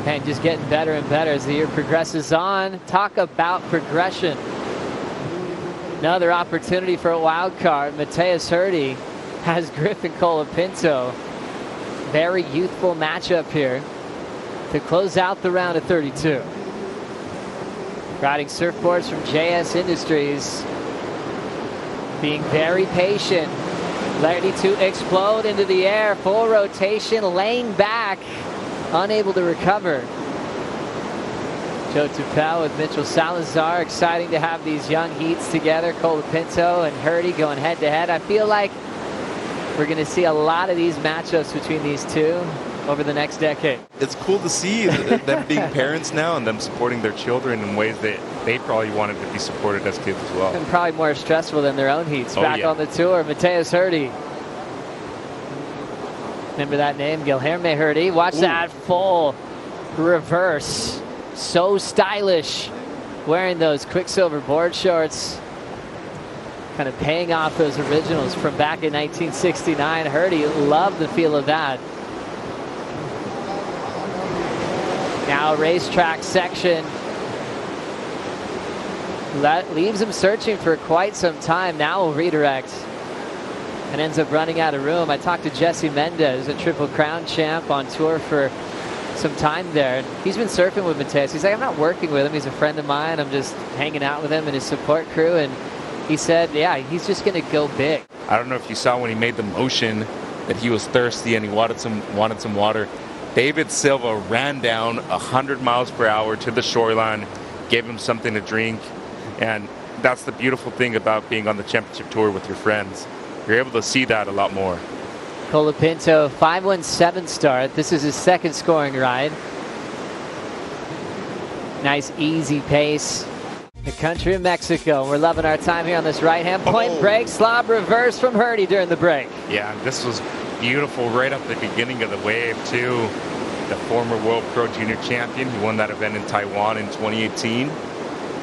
And just getting better and better as the year progresses on. Talk about progression. Another opportunity for a wild card. Mateus Herdy has Griffin Colapinto. Very youthful matchup here to close out the round of 32. Riding surfboards from JS Industries. Being very patient. Ready to explode into the air. Full rotation, laying back. Unable to recover. Joe Tupel with Mitchell Salazar. Exciting to have these young heats together. Colapinto and Herdy going head to head. I feel like we're going to see a lot of these matchups between these two over the next decade. It's cool to see them being parents now and them supporting their children in ways that they probably wanted to be supported as kids as well. And probably more stressful than their own heats. Back on the tour, Mateus Herdy. Remember that name, Guilherme Herdy. Watch that full reverse. So stylish. Wearing those Quiksilver board shorts. Kind of paying off those originals from back in 1969. Herdy loved the feel of that. Now racetrack section. That leaves him searching for quite some time. Now will redirect. And ends up running out of room. I talked to Jesse Mendez, a Triple Crown champ on tour for some time there. He's been surfing with Mateus. He's like, I'm not working with him. He's a friend of mine. I'm just hanging out with him and his support crew. And he said, yeah, he's just going to go big. I don't know if you saw when he made the motion that he was thirsty and he wanted some water. David Silva ran down 100 miles per hour to the shoreline, gave him something to drink. And that's the beautiful thing about being on the championship tour with your friends. You're able to see that a lot more. Colapinto, 517 start. This is his second scoring ride. Nice, easy pace. The country of Mexico. We're loving our time here on this right-hand point. Break, slob, reverse from Herdy during the break. Yeah, this was beautiful right at the beginning of the wave, too. The former World Pro Junior champion. He won that event in Taiwan in 2018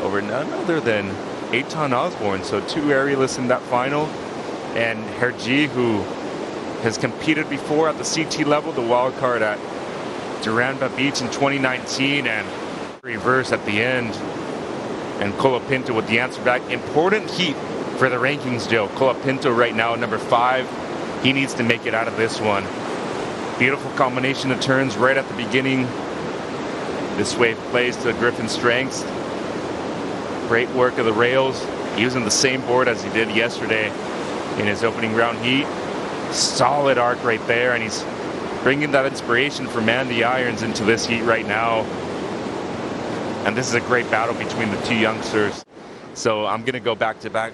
over none other than Eitan Osborne. So two aerialists in that final. And Herdy, who has competed before at the CT level, the wild card at Duranba Beach in 2019, and reverse at the end. And Colapinto with the answer back. Important heat for the rankings, Joe. Colapinto right now, number 5. He needs to make it out of this one. Beautiful combination of turns right at the beginning. This wave plays to Griffin's strengths. Great work of the rails. Using the same board as he did yesterday in his opening round heat. Solid arc right there, and he's bringing that inspiration from Andy Irons into this heat right now. And this is a great battle between the two youngsters. So I'm going to go back to back.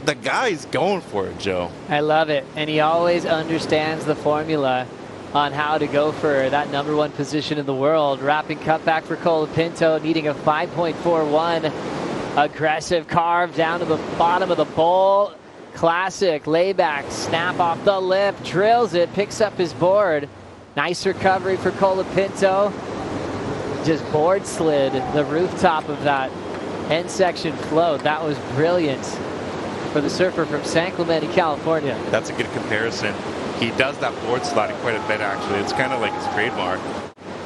The guy's going for it, Joe. I love it. And he always understands the formula on how to go for that #1 position in the world. Wrapping cutback for Colapinto, needing a 5.41. Aggressive carve down to the bottom of the bowl. Classic layback, snap off the lip, drills it, picks up his board. Nice recovery for Colapinto. Just board slid the rooftop of that end section float. That was brilliant for the surfer from San Clemente, California. That's a good comparison. He does that board sliding quite a bit, actually. It's kind of like his trademark.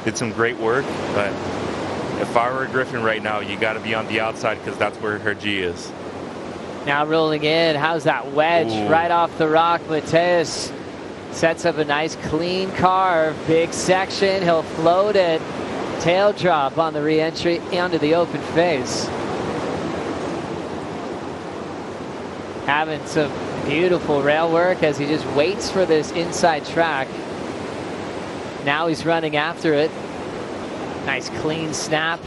Did some great work, but if I were a Griffin right now, you got to be on the outside because that's where Herdy is. Now rolling in, how's that wedge? Right off the rock. Mateus sets up a nice clean carve. Big section, he'll float it. Tail drop on the re-entry onto the open face. Having some beautiful rail work as he just waits for this inside track. Now he's running after it. Nice clean snap.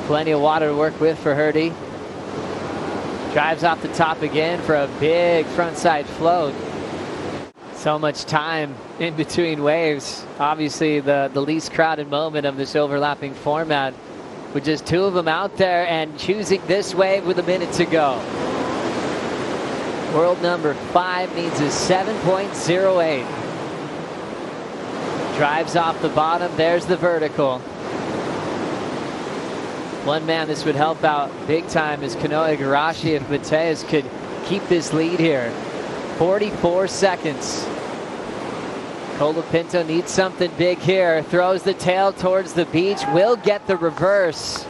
Plenty of water to work with for Herdy. Drives off the top again for a big frontside float. So much time in between waves. Obviously the least crowded moment of this overlapping format, with just two of them out there and choosing this wave with a minute to go. World number 5 needs a 7.08. Drives off the bottom. There's the vertical. One man this would help out big time is Kanoa Igarashi if Mateus could keep this lead here. 44 seconds. Colapinto needs something big here. Throws the tail towards the beach. Will get the reverse.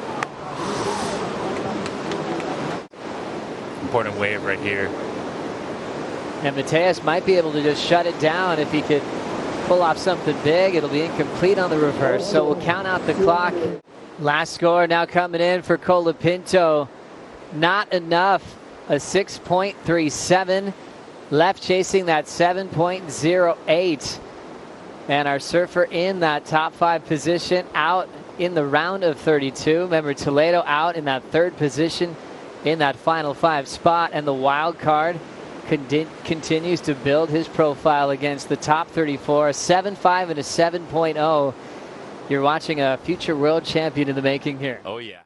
Important wave right here. And Mateus might be able to just shut it down if he could pull off something big. It'll be incomplete on the reverse, so we'll count out the clock. Last score now coming in for Colapinto. Not enough. A 6.37. Left chasing that 7.08. And our surfer in that top 5 position, out in the round of 32. Remember, Toledo out in that 3rd position in that final 5 spot. And the wild card continues to build his profile against the top 34. A 7.5 and a 7.0. You're watching a future world champion in the making here. Oh, yeah.